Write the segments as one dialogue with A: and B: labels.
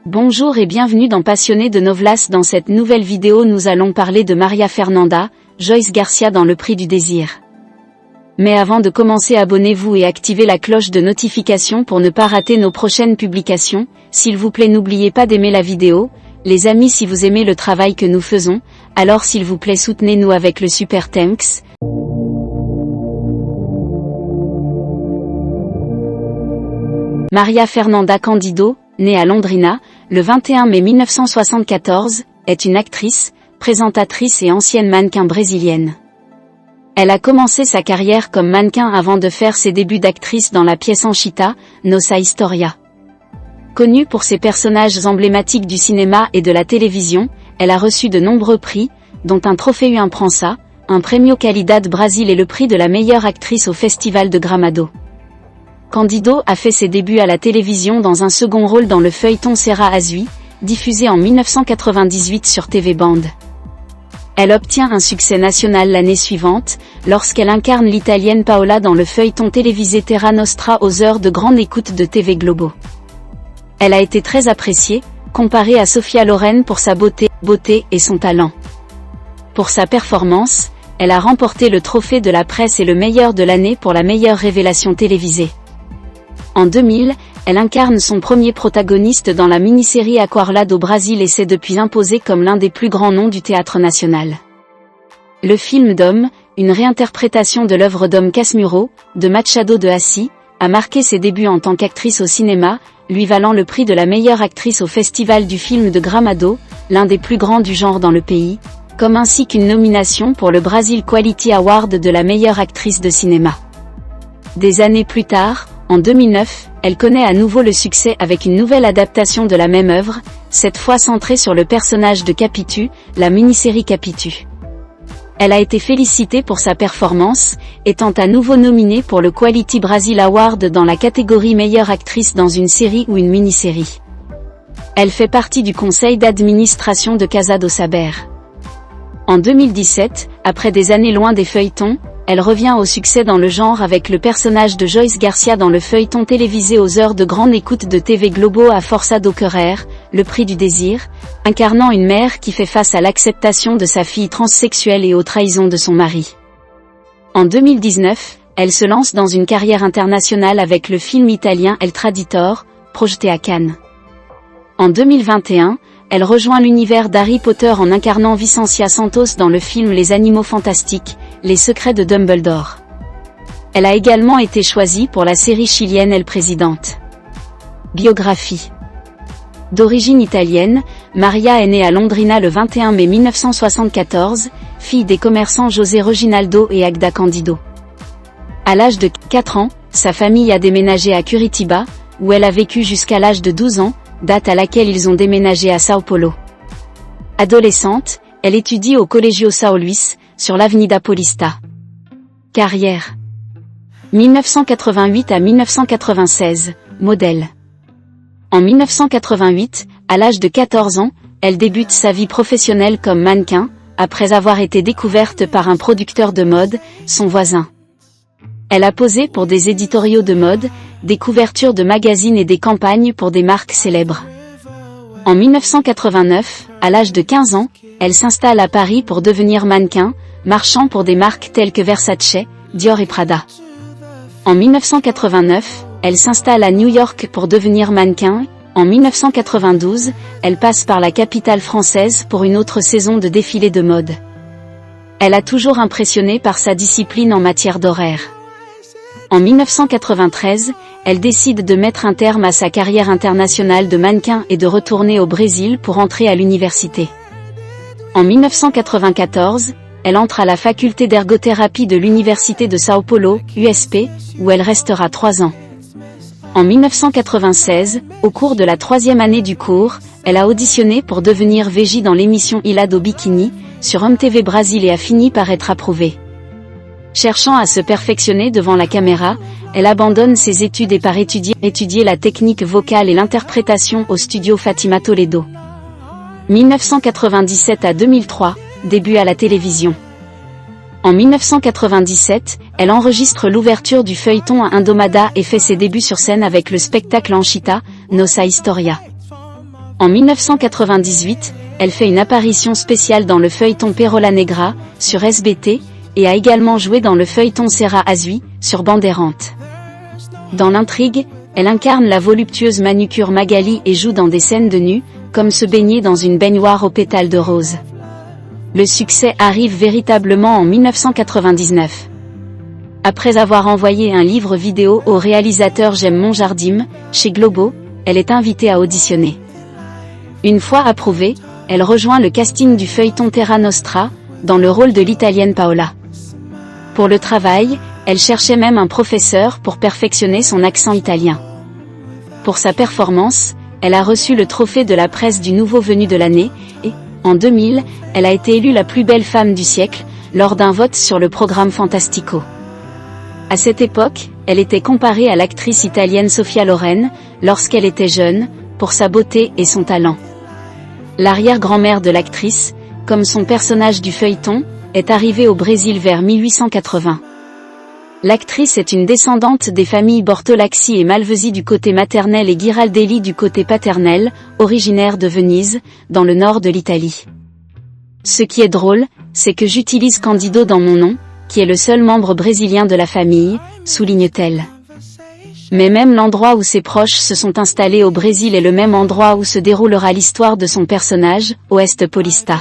A: Bonjour et bienvenue dans Passionnés de Novelas. Dans cette nouvelle vidéo nous allons parler de María Fernanda, Joyce Garcia dans Le Prix du Désir. Mais avant de commencer, abonnez-vous et activez la cloche de notification pour ne pas rater nos prochaines publications. S'il vous plaît, n'oubliez pas d'aimer la vidéo. Les amis, si vous aimez le travail que nous faisons, alors s'il vous plaît soutenez-nous avec le super thanks. María Fernanda Cândido, née à Londrina, le 21 mai 1974, est une actrice, présentatrice et ancienne mannequin brésilienne. Elle a commencé sa carrière comme mannequin avant de faire ses débuts d'actrice dans la pièce Anchieta, Nossa História. Connue pour ses personnages emblématiques du cinéma et de la télévision, elle a reçu de nombreux prix, dont un trophée Imprensa, un Premio Qualidade Brasil et le prix de la meilleure actrice au Festival de Gramado. Cândido a fait ses débuts à la télévision dans un second rôle dans le feuilleton Será Azul, diffusé en 1998 sur TV Band. Elle obtient un succès national l'année suivante, lorsqu'elle incarne l'italienne Paola dans le feuilleton télévisé Terra Nostra aux heures de grande écoute de TV Globo. Elle a été très appréciée, comparée à Sophia Loren pour sa beauté et son talent. Pour sa performance, elle a remporté le trophée de la presse et le meilleur de l'année pour la meilleure révélation télévisée. En 2000, elle incarne son premier protagoniste dans la mini-série Aquarela do Brasil et s'est depuis imposée comme l'un des plus grands noms du théâtre national. Le film Dom, une réinterprétation de l'œuvre Dom Casmurro, de Machado de Assis, a marqué ses débuts en tant qu'actrice au cinéma, lui valant le prix de la meilleure actrice au Festival du film de Gramado, l'un des plus grands du genre dans le pays, comme ainsi qu'une nomination pour le Brazil Quality Award de la meilleure actrice de cinéma. Des années plus tard, en 2009, elle connaît à nouveau le succès avec une nouvelle adaptation de la même œuvre, cette fois centrée sur le personnage de Capitu, la mini-série Capitu. Elle a été félicitée pour sa performance, étant à nouveau nominée pour le Quality Brasil Award dans la catégorie meilleure actrice dans une série ou une mini-série. Elle fait partie du conseil d'administration de Casa do Saber. En 2017, après des années loin des feuilletons, elle revient au succès dans le genre avec le personnage de Joyce Garcia dans le feuilleton télévisé aux heures de grande écoute de TV Globo A Força do Querer, Le Prix du Désir, incarnant une mère qui fait face à l'acceptation de sa fille transsexuelle et aux trahisons de son mari. En 2019, elle se lance dans une carrière internationale avec le film italien El Traditor, projeté à Cannes. En 2021, elle rejoint l'univers d'Harry Potter en incarnant Vicencia Santos dans le film Les Animaux Fantastiques, Les Secrets de Dumbledore. Elle a également été choisie pour la série chilienne El Presidente. Biographie. D'origine italienne, María est née à Londrina le 21 mai 1974, fille des commerçants José Reginaldo et Agda Cândido. À l'âge de 4 ans, sa famille a déménagé à Curitiba, où elle a vécu jusqu'à l'âge de 12 ans, date à laquelle ils ont déménagé à São Paulo. Adolescente, elle étudie au Colégio São Luís, sur l'Avenida Paulista. Carrière. 1988 à 1996, modèle. En 1988, à l'âge de 14 ans, elle débute sa vie professionnelle comme mannequin, après avoir été découverte par un producteur de mode, son voisin. Elle a posé pour des éditoriaux de mode, des couvertures de magazines et des campagnes pour des marques célèbres. En 1989, à l'âge de 15 ans, elle s'installe à Paris pour devenir mannequin, marchant pour des marques telles que Versace, Dior et Prada. En 1989, elle s'installe à New York pour devenir mannequin. En 1992, elle passe par la capitale française pour une autre saison de défilé de mode. Elle a toujours impressionné par sa discipline en matière d'horaire. En 1993, elle décide de mettre un terme à sa carrière internationale de mannequin et de retourner au Brésil pour entrer à l'université. En 1994, elle entre à la faculté d'ergothérapie de l'Université de São Paulo, USP, où elle restera 3 ans. En 1996, au cours de la 3e année du cours, elle a auditionné pour devenir VJ dans l'émission Ilha do Bikini, sur MTV Brasil et a fini par être approuvée. Cherchant à se perfectionner devant la caméra, elle abandonne ses études et part étudier la technique vocale et l'interprétation au studio Fatima Toledo. 1997 à 2003, début à la télévision. En 1997, elle enregistre l'ouverture du feuilleton à Indomada et fait ses débuts sur scène avec le spectacle Anchieta, Nossa História. En 1998, elle fait une apparition spéciale dans le feuilleton Pérola Negra, sur SBT, et a également joué dans le feuilleton Serra Azui, sur bande errante. Dans l'intrigue, elle incarne la voluptueuse manucure Magali et joue dans des scènes de nu, comme se baigner dans une baignoire aux pétales de rose. Le succès arrive véritablement en 1999. Après avoir envoyé un livre vidéo au réalisateur Jem Monjardim, chez Globo, elle est invitée à auditionner. Une fois approuvée, elle rejoint le casting du feuilleton Terra Nostra, dans le rôle de l'italienne Paola. Pour le travail, elle cherchait même un professeur pour perfectionner son accent italien. Pour sa performance, elle a reçu le trophée de la presse du nouveau venu de l'année, et, en 2000, elle a été élue la plus belle femme du siècle, lors d'un vote sur le programme Fantastico. À cette époque, elle était comparée à l'actrice italienne Sofia Loren, lorsqu'elle était jeune, pour sa beauté et son talent. L'arrière-grand-mère de l'actrice, comme son personnage du feuilleton, est arrivée au Brésil vers 1880. L'actrice est une descendante des familles Bortolacci et Malvesi du côté maternel et Ghiraldelli du côté paternel, originaire de Venise, dans le nord de l'Italie. Ce qui est drôle, c'est que j'utilise Candido dans mon nom, qui est le seul membre brésilien de la famille, souligne-t-elle. Mais même l'endroit où ses proches se sont installés au Brésil est le même endroit où se déroulera l'histoire de son personnage, Oeste Paulista.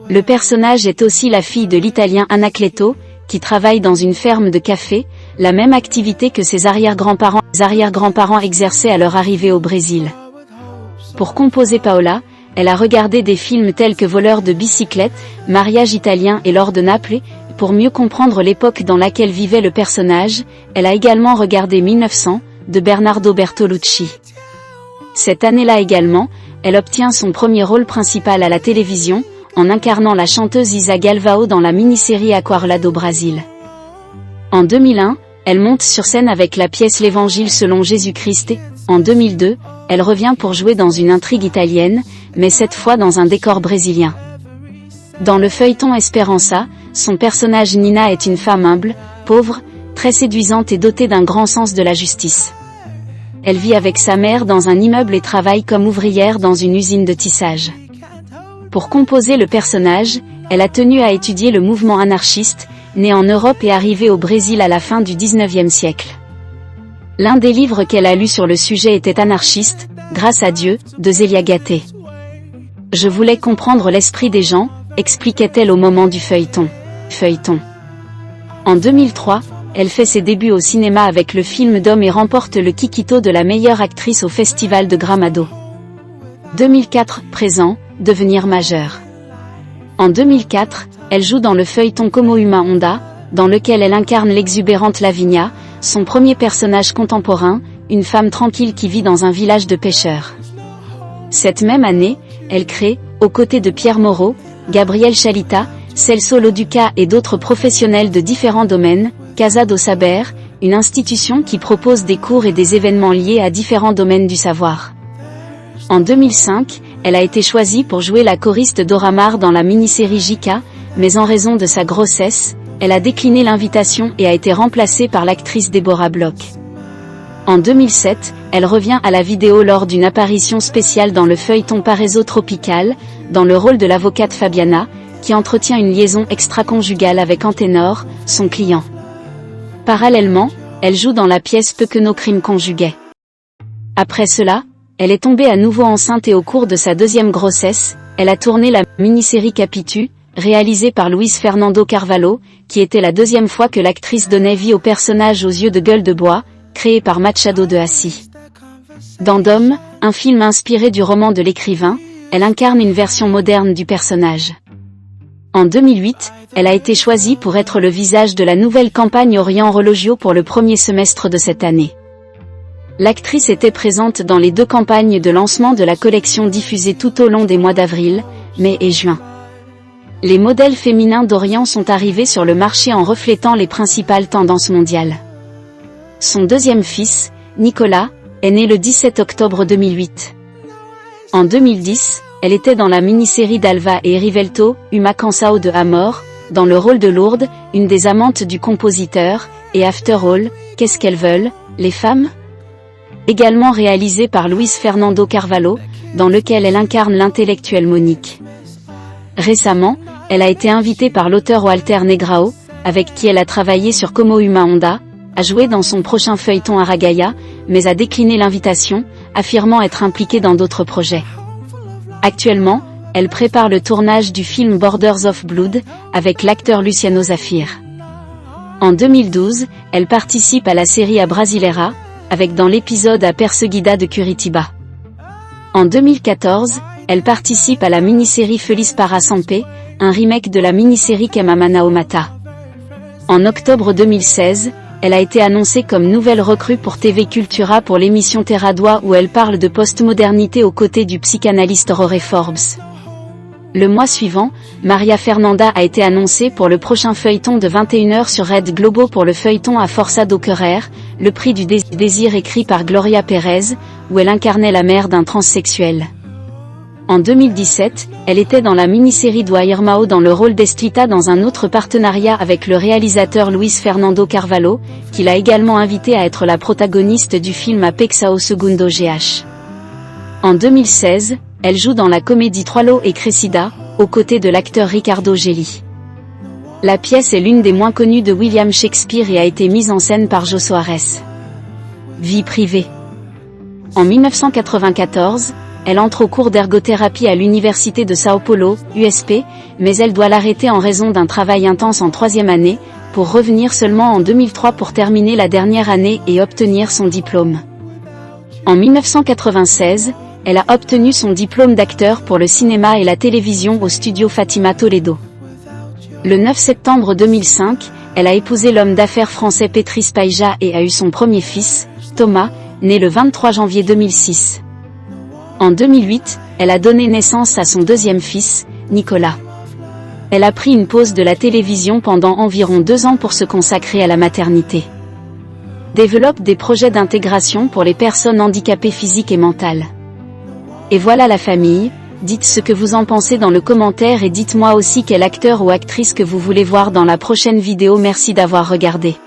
A: Le personnage est aussi la fille de l'italien Anacleto, qui travaille dans une ferme de café, la même activité que ses arrière-grands-parents exerçaient à leur arrivée au Brésil. Pour composer Paola, elle a regardé des films tels que Voleur de bicyclette, Mariage italien et L'or de Naples. Pour mieux comprendre l'époque dans laquelle vivait le personnage, elle a également regardé 1900, de Bernardo Bertolucci. Cette année-là également, elle obtient son premier rôle principal à la télévision, en incarnant la chanteuse Isa Galvao dans la mini-série Aquarela do Brasil. En 2001, elle monte sur scène avec la pièce L'Évangile selon Jésus-Christ et, en 2002, elle revient pour jouer dans une intrigue italienne, mais cette fois dans un décor brésilien. Dans le feuilleton Esperança, son personnage Nina est une femme humble, pauvre, très séduisante et dotée d'un grand sens de la justice. Elle vit avec sa mère dans un immeuble et travaille comme ouvrière dans une usine de tissage. Pour composer le personnage, elle a tenu à étudier le mouvement anarchiste, né en Europe et arrivé au Brésil à la fin du XIXe siècle. L'un des livres qu'elle a lus sur le sujet était Anarchiste, grâce à Dieu, de Zélia Gatté. Je voulais comprendre l'esprit des gens, expliquait-elle au moment du feuilleton. En 2003, elle fait ses débuts au cinéma avec le film d'homme et remporte le Kikito de la meilleure actrice au Festival de Gramado. 2004, présent, devenir majeur. En 2004, elle joue dans le feuilleton Como Uma Onda, dans lequel elle incarne l'exubérante Lavinia, son premier personnage contemporain, une femme tranquille qui vit dans un village de pêcheurs. Cette même année, elle crée, aux côtés de Pierre Moreau, Gabriel Chalita, Celso Loduca et d'autres professionnels de différents domaines, Casa do Saber, une institution qui propose des cours et des événements liés à différents domaines du savoir. En 2005, elle a été choisie pour jouer la choriste Dora Maar dans la mini-série Jika, mais en raison de sa grossesse, elle a décliné l'invitation et a été remplacée par l'actrice Deborah Bloch. En 2007, elle revient à la vidéo lors d'une apparition spéciale dans le feuilleton Paraiso Tropical, dans le rôle de l'avocate Fabiana, qui entretient une liaison extra-conjugale avec Anténor, son client. Parallèlement, elle joue dans la pièce Peu que nos crimes conjugués. Après cela, elle est tombée à nouveau enceinte et au cours de sa deuxième grossesse, elle a tourné la mini-série Capitu, réalisée par Luis Fernando Carvalho, qui était la deuxième fois que l'actrice donnait vie au personnage aux yeux de gueule de bois, créé par Machado de Assis. Dans Dom, un film inspiré du roman de l'écrivain, elle incarne une version moderne du personnage. En 2008, elle a été choisie pour être le visage de la nouvelle campagne Orient Relogio pour le premier semestre de cette année. L'actrice était présente dans les deux campagnes de lancement de la collection diffusée tout au long des mois d'avril, mai et juin. Les modèles féminins d'Orient sont arrivés sur le marché en reflétant les principales tendances mondiales. Son deuxième fils, Nicolas, est né le 17 octobre 2008. En 2010, elle était dans la mini-série d'Alva et Rivelto, Uma Cansao de Amor, dans le rôle de Lourdes, une des amantes du compositeur, et After All, Qu'est-ce qu'elles veulent, les femmes ? Également réalisé par Luis Fernando Carvalho, dans lequel elle incarne l'intellectuelle Monique. Récemment, elle a été invitée par l'auteur Walter Negrão, avec qui elle a travaillé sur Como Uma Onda, à jouer dans son prochain feuilleton Aragaia, mais a décliné l'invitation, affirmant être impliquée dans d'autres projets. Actuellement, elle prépare le tournage du film Borders of Blood, avec l'acteur Luciano Zafir. En 2012, elle participe à la série A Brasileira, avec dans l'épisode A Perseguida de Curitiba. En 2014, elle participe à la mini-série Feliz para Sempre, un remake de la mini-série Kemamana Omata. En octobre 2016, elle a été annoncée comme nouvelle recrue pour TV Cultura pour l'émission Terra Dois où elle parle de postmodernité aux côtés du psychanalyste Rory Forbes. Le mois suivant, Maria Fernanda a été annoncée pour le prochain feuilleton de 21h sur Red Globo pour le feuilleton A Força do Querer, le prix du désir écrit par Gloria Pérez, où elle incarnait la mère d'un transsexuel. En 2017, elle était dans la mini-série do Irmão dans le rôle d'Estlita dans un autre partenariat avec le réalisateur Luis Fernando Carvalho, qui l'a également invitée à être la protagoniste du film Apex ao Segundo GH. En 2016, elle joue dans la comédie Troilo et Cressida, aux côtés de l'acteur Ricardo Gelli. La pièce est l'une des moins connues de William Shakespeare et a été mise en scène par Jo Soares. Vie privée. En 1994, elle entre au cours d'ergothérapie à l'université de Sao Paulo, USP, mais elle doit l'arrêter en raison d'un travail intense en troisième année, pour revenir seulement en 2003 pour terminer la dernière année et obtenir son diplôme. En 1996, elle a obtenu son diplôme d'acteur pour le cinéma et la télévision au studio Fatima Toledo. Le 9 septembre 2005, elle a épousé l'homme d'affaires français Petris Paija et a eu son premier fils, Thomas, né le 23 janvier 2006. En 2008, elle a donné naissance à son deuxième fils, Nicolas. Elle a pris une pause de la télévision pendant environ 2 ans pour se consacrer à la maternité. Développe des projets d'intégration pour les personnes handicapées physiques et mentales. Et voilà la famille, dites ce que vous en pensez dans le commentaire et dites-moi aussi quel acteur ou actrice que vous voulez voir dans la prochaine vidéo. Merci d'avoir regardé.